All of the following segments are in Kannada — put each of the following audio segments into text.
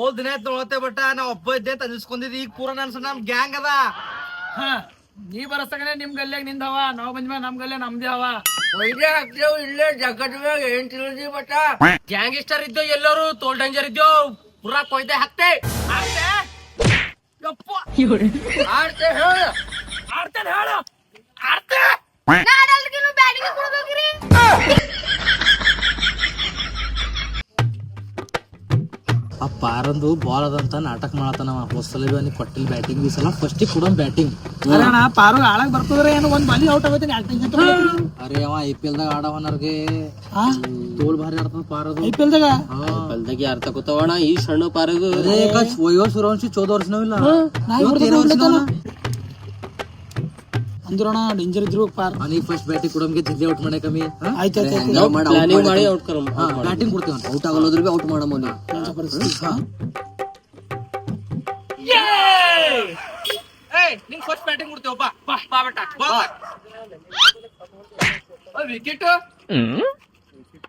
ತೋಲ್ ದಿನ ಆಯ್ತು ನೋಡತ್ತೆ ಬಟ್ ನಾವ್ ಒಬ್ಬ ಇದ್ದೆ ಅಂತ ಅನ್ಸ್ಕೊಂಡಿದ್ ಈಗ ಪೂರ ನಮ್ ಗ್ಯಾಂಗ್ ಅದ. ನೀ ಬರಸ್ತಗನೆ ನಿಮ್ ಗಲ್ಯಾಗ ನಿಂದವ, ನಾವ್ ಬಂದ್ಮೇಲೆ ನಮ್ ಗಲ್ಯ ನಮ್ದೇ ಅವ. ಒಯ್ದೆ ಹಾಕ್ತೇವ್ ಇಲ್ಲೇ ಜಗತ್ ಮ್ಯಾಗ ಏನ್ ತಿಳಿದಿ ಬಟ ಗ್ಯಾಂಗ್ಸ್ಟರ್ ಇದ್ದೋ ಎಲ್ಲರೂ ತೋಲ್ ಡೇಂಜರ್ ಇದ್ದೋ ಪೂರಾ ಕೊಯ್ದೆ ಹಾಕ್ತೆ ಆಡ್ತೆ ಹೇಳು ಆಡ್ತೇನೆ ಹೇಳು ಆಡ್ತೆ ಆ ಪಾರಂದು ಬಾಲ್ ಅದಂತ ನಾಟಕ ಮಾಡತಾನವ. ಹೊಸಲ ಬಿ ಅವ್ನಿಗೆ ಕೊಟ್ಟಿಲ್ ಬ್ಯಾಟಿಂಗ್, ಈ ಸಲ ಫಸ್ಟಿಗೆ ಕೊಡೋನ್ ಬ್ಯಾಟಿಂಗ್. ಅಣ್ಣ ಪಾರು ಆಳಕ್ ಬರ್ತದ್ರ ಏನು ಒಂದ್ ಬಾಲಿ ಔಟ್ ಆಗತ್ತೆ. ಅರೆ ಅವ IPL ದಾಗ ಆಡವನರ್ಗೆ ತೋಲ್ ಭಾರಿ ಆಡ್ತಾನ ಪಾರದು. IPL ದಾಗ ಯಾರ ತಗೋತಾವಣ ಈ ಸಣ್ಣ ಪಾರದು ವಯೋ ಸೂರ್ಯವಂಶಿ 14 ವರ್ಷನವಿಲ್ಲ ಅಂದ್ರಣ ಡೇಂಜರ್ ಇದ್ರು ಪಾರ್. ಅವನಿಗೆ ಫಸ್ಟ್ ಬ್ಯಾಟಿಂಗ್ ಕೊಡೋಮ್ಗೆ ಜಲ್ದಿ ಔಟ್ ಮಾಡೇ ಕಮ್ಮಿ. ಪ್ಲಾನಿಂಗ್ ಮಾಡಿ ಔಟ್ ಕರ ಬ್ಯಾಟಿಂಗ್ ಕೊಡ್ತೇವ, ಔಟ್ ಆಗಲ್ಲೋದ್ರ ಔಟ್ ಮಾಡಮ್ಮ ನಿಂಗ್ ಫಸ್ಟ್ ಬ್ಯಾಟಿಂಗ್ ಕೊಡ್ತೇವಪ್ಪ. ವಿಕೆಟ್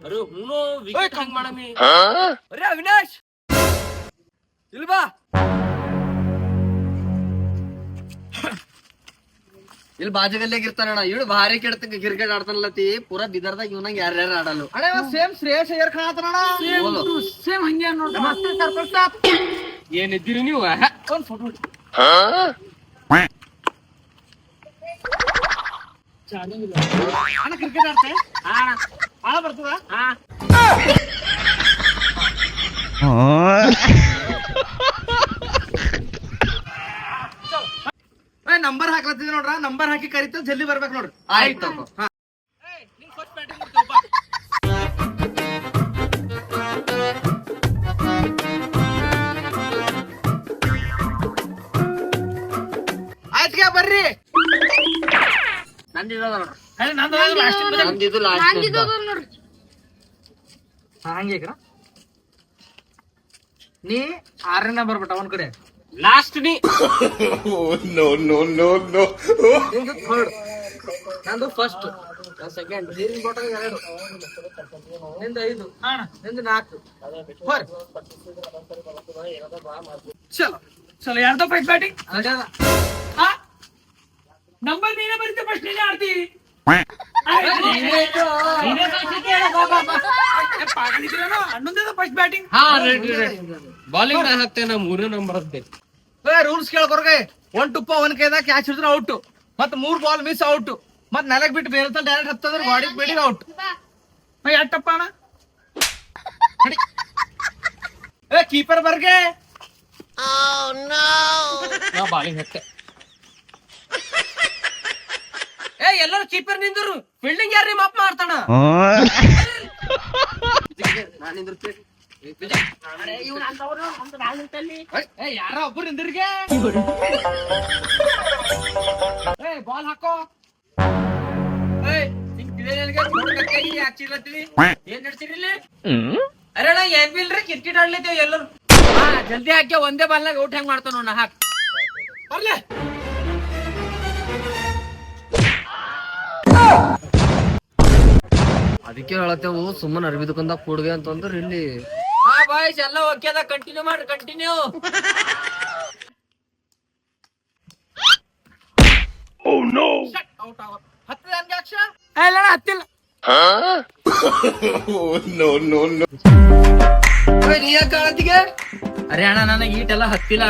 ಅರೆ ಹೂನೋ ವಿಕೆಟ್ ಹಂಗ್ ಮಾಡಮಿ. ಅರೆ ಅವಿನಾಶ್ ಇಲ್ವಾ ಇಲ್ಲಿ ಬಾಜುಗಲ್ಲಾಗ ಇರ್ತಾನಣ್ಣ ಇವಳು ಭಾರಿ ಕೆಡ್ತ ಕ್ರಿಕೆಟ್ ಆಡ್ತಾನಲ್ಲತಿ ಪೂರಾ ಬಿದರ್ದಾಗ ಇವನಂಗ ಯಾರ್ಯಾರು ಆಡಲ್ಲ. ಅಣ್ಣ ಸೇಮ್ ಶ್ರೇಯಸ್ ಅಯ್ಯರ್ ಕಾಣತಾನಣ್ಣ. ಸೇಮ್ ಹಂಗೆ ನೋಡ್ರಿ. ಏನಿದ್ದೀರಿ ನೀವು ಒಂದ್ ಫೋಟೋ ಅಣ್ಣ ಕ್ರಿಕೆಟ್ ಆಡ್ತೆ ಆಳ ಬರ್ತದ. ನಂಬರ್ ಹಾಕ್ಲತ್ತಿದ್ ನೋಡ್ರ, ನಂಬರ್ ಹಾಕಿ ಕರಿತ ಜಲ್ದಿ ಬರ್ಬೇಕು ನೋಡ್ರಿ. ಆಯ್ತು ನಿಂಗ್ ಫಸ್ಟ್ ಬ್ಯಾಟಿಂಗ್ ಕೊಡ್ತೇವಪ್ಪ. ಆಯ್ತ್ಗ ಬರ್ರಿ. ನಂದಿದ ನಂದಿದು ಹಂಗೆ ನೀ 6ನೇ ನಂಬರ್ ಬಟ್ ಅವನ್ ಕಡೆ ಲಾಸ್ಟ್ ನೀ ನಂದು ಫಸ್ಟ್, ಸೆಕೆಂಡ್ ಬಾಟಲ್ 2, ನಿಂದ 5, ನಿಂದ 4. ಚಲೋ ಚಲೋ ಯಾರ್ದೋ ಫೈಟ್ ಬ್ಯಾಟಿಂಗ್ ನಂಬರ್ ನೀನೇ ಬರೀತೆ ಫಸ್ಟ್ ನೀನೇ ಆಡ್ತಿ. ಅಣ್ಣಂದ ಫಸ್ಟ್ ಬ್ಯಾಟಿಂಗ್. ಬಾಲಿಂಗ್ ಹಾಕ್ತೇನೆ 3ನೇ ನಂಬರ್ ಅಂತ ರೂಲ್ಸ್ ಕೇಳ್ಕೊರ್ಗೆ. 1 ಟುಪ್ಪ 1 ಕೈದಾಗ ಕ್ಯಾಚ್ ಹಿಡಿದ್ರೆ ಔಟ್, ಮತ್ 3 ಬಾಲ್ ಮಿಸ್ ಔಟ್, ಮತ್ ನೆಲಕ್ ಬಿಟ್ಟು ಬೇರೆ ಡೈರೆಕ್ಟ್ ಹತ್ತಂದ್ರೆ ಬಾಡಿ ಬೇಡಿಗೆ ಔಟ್. ಯಾಟಪ್ಪ ಅಣ್ಣ ಕೀಪರ್ ಬರ್ಗೆ ನಾ ಬಾಲಿಂಗ್ ಹಾಕ್ತೆ. ಎಲ್ಲರೂ ಕೀಪರ್ ನಿಂದ್ರು ಫೀಲ್ಡಿಂಗ್ ಯಾರು ಮಾಪ್ ಮಾಡ್ತಾನ. ಯಾರ ಒಬ್ಬರು ನಿಂದ್ರಿಗೆ ಬಾಲ್ ಹಾಕೋ. ಏನ್ ನಡ್ಸಿರಿ ಇಲ್ಲಿ? ಅರೆ ನಾ ಏನ್ ಬಿಲ್ರಿ ಕ್ರಿಕೆಟ್ ಆಡ್ಲಿದ್ದೇವ್ ಎಲ್ಲರೂ. ಜಲ್ದಿ ಹಾಕಿ ಒಂದೇ ಬಾಲ್ನಾಗ ಔಟ್ ಹೆಂಗ್ ಮಾಡ್ತಾನ ನಾ ಹಾಕ್ ಬರ್ಲೆ. ಅದಕ್ಕೆ ಹೇಳತ್ತೇವು ಸುಮ್ಮನೆ ಅರ್ಬಿದಕ್ಕಂದ ಕೂಡ್ಗೆ ಅಂತಂದ್ರ ಇಲ್ಲಿ. ಹಾ ಬಾಯ್ಸ್ ಎಲ್ಲ ಓಕೆ ಅದ, ಕಂಟಿನ್ಯೂ ಮಾಡ್ರಿ ಕಂಟಿನ್ಯೂ. ಹತ್ತದ ಹಂಗೆ ಅಕ್ಷ ಇಲ್ಲ ಹತ್ತಿಲ್ಲ. ನೀ ಯಾಕೆ ಕಾಣತಿಗೆ? ಅರೆ ಅಣ್ಣ ನನಗೆ ಈಟೆಲ್ಲ ಹತ್ತಿಲ್ಲ.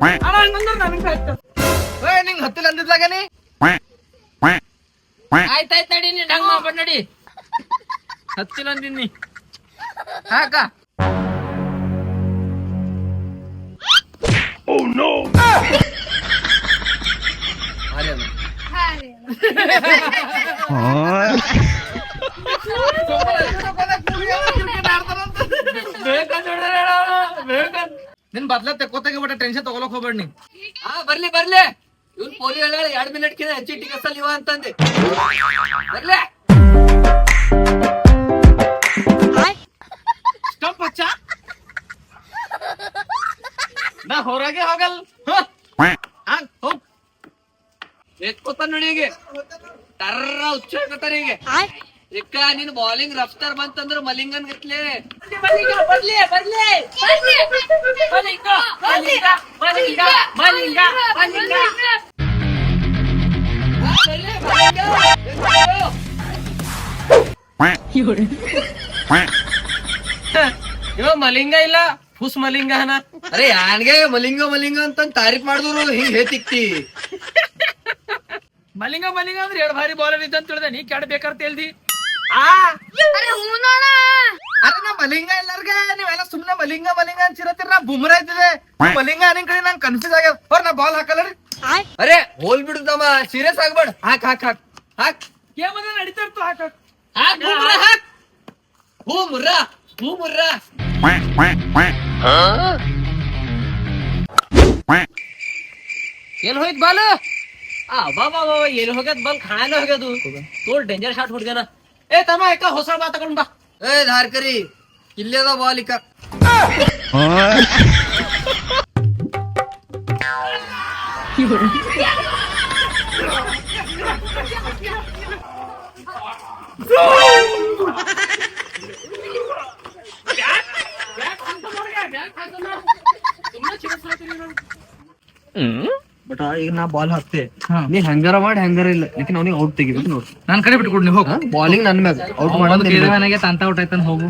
ಅಣ್ಣ ಹಂಗಂದ್ರೆ ನನಗೆ ಆಯ್ತು. ನಿಂಗ್ ಹತ್ತಿಲ್ಲ ಅಂದಿದ್ಲಾಗ ನೀ ಆಯ್ತಾಯ್ತು ನಡಿ ನೀನ್ ಹಂಗ ಮಾಡ್ಬೇಡ ನಡಿ. ಹತ್ತಿಲ್ಲ ಅಂದಿನಿ ಹಾಕ. ನಿನ್ ಬದ್ಲ ತೆಕ್ಕೋತಾಗ ಬಿಟ್ಟ ಟೆನ್ಷನ್ ತಗೊಳಕ್ ಹೋಗ್ಬೇಡ ನೀ. ಹಾ ಬರ್ಲಿ ಬರ್ಲಿ. ಇವ್ನು ಪೋಲಿ ಹೇಳ 2 ಮಿನಿಟ್ ಕಿಂತ ಹೆಚ್ಚಿಗೆ ಟಿಕೆಟ್ಸಲ್ಲಿ ಇವ ಅಂತಂದೆ. ಬರ್ಲಿ ಸ್ಟಂಪ್ ಹಚ್ಚ ನಾ ಹೊರಗೆ ಹೋಗಲ್. ಎತ್ಕೋತಾನ ನೋಡಿ ಈಗ ಟರ್ರ ಉಚ್ಚಾಡ್ತಾರ ಈಗ. ಇಕ್ಕ ನಿನ್ ಬಾಲಿಂಗ್ ರಫ್ತಾರ್ ಬಂತಂದ್ರ ಮಲಿಂಗನ್ ಗತ್ಲೆ ಇವ ಮಲಿಂಗ ಇಲ್ಲ ಫುಸ್ ಮಲಿಂಗ ಹನ. ಅರೆ ಯಾನ್ಗೆ ಮಲಿಂಗ ಮಲಿಂಗ ಅಂತ ತಾರೀಫ್ ಮಾಡಿದ್ರು ಹಿಂಗ್ ಹೇತಿಕ್ತಿ. ಮಲಿಂಗ ಮಲಿಂಗ ಅಂದ್ರೆ ಎರಡು ಭಾರಿ ಬಾಲರ್ ಇದ್ದ ಅಂತ ಹೇಳ್ದೆ, ನೀ ಕೆಡ ಬೇಕಂತ ಹೇಳ್ದಿ. ಅರೆ ನಾ ಮಲಿಂಗ ಎಲ್ಲಾರ್ಗೆ ನೀವೆಲ್ಲ ಸುಮ್ನೆ ಮಲಿಂಗ ಮಲಿಂಗ ಅಂತಿರತ್ತೀರ. ನಾ ಬುಮ್ರಾ ಇದ್ದಿದೆ ಮಲಿಂಗ ಅನಿನ್ ಕಡೆ ನಂಗೆ ಕನ್ಫ್ಯೂಸ್ ಆಗ್ಯದ. ಅವ್ರ ನಾ ಬಾಲ್ ಹಾಕಲ್ಲ ರೀ. ಅರೆ ಹೋಲ್ ಬಿಡುದಮ್ಮ, ಸೀರಿಯಸ್ ಆಗ್ಬೇಡ. ಹಾಕ್ ಹಾಕ್ ಹಾಕ್ ಹಾಕ್ ಏಮದ ನಡೀತಾ ಇರ್ತು ಹಾಕ ಹಾಕ್ ಬುಮ್ರಾ ಹಾಕ್. ಹೂ ಮುರ್ರಾ ಹೂ ಮುರ್ರಾ. ಏನ್ ಹೋಯ್ತ್ ಬಾಲ್? ಬಾಬಾ ಎಲ್ಲಿ ಹೋಗ್ಯದ ಬಾಲ್? ಖಾಣ ಹೋಗ್ಯದು. ತೋಲ್ ಡೇಂಜರ್ ಶಾಟ್ ಹೊಡ್ದೇನ. ಏ ತಮ್ಮ ಯಾಕ ಹೊಸ ಬಾ ತಗೊಂಡ್ ಬಾ. ಏ ಧಾರ್ಕರಿ ಇಲ್ಲದ ಬಾಲ್ ಇಕ್ಕ. ಬಟ್ ಈಗ ನಾ ಬಾಲ್ ಹಾಕ್ತೆ, ನೀ ಹಂಗಾರ ಮಾಡಿ ಹಂಗಾರ ಇಲ್ಲ, ಲೇಕಿನ್ ಅವ್ನಿಗೆ ಔಟ್ ತೆಗಿಬೇಕು ನೋಡ್ರಿ. ನನ್ ಕಡೆ ಬಿಟ್ಕೊಡ್ ನೀವು ಹೋಗ. ಬಾಲಿಂಗ್ ನನ್ ಮ್ಯಾಗ ಔಟ್ ಮಾಡೋದು ನನಗೆ ತಂತ ಔಟ್ ಆಯ್ತಾನ ಹೋಗು.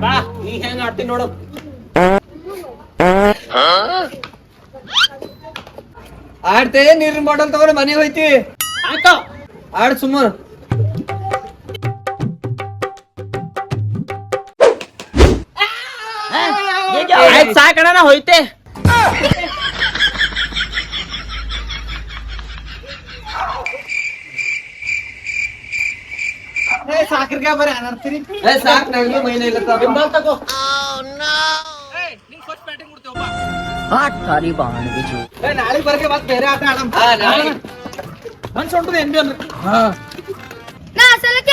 ಬಾ ನೀ ಹೆಂಗ್ ಆಡ್ತೀನಿ ನೋಡು. ಆಡ್ತೆ ನೀರಿನ ಬಾಟಲ್ ತಗೊಂಡು ಮನೆಗೆ ಹೋಯ್ತಿ. ಆಯ್ತು ಆಡ್ ಸುಮಾರು. ಆಯ್ತು ಸಾಕಣ, ನಾ ಹೋಯ್ತೆ. ಸಾಕ್ರಿಗ ಬರೀ ಅನರ್ತೀರಿ. ಏ ಸಾಕ್ ನಂಗೆ ಮೈನ ಇಲ್ಲ ತಗೋ. ನಾಳೆ ಬರ್ಗೆ ಮತ್ ಬೇರೆ ಆಟ ಆಡಮ್. ಮನ್ಸು ಹೊಂಟದ ಏನ್ ಬಿ ಅಂದ್ರೆ ನಾ ಅಸಲಕ್ಕೆ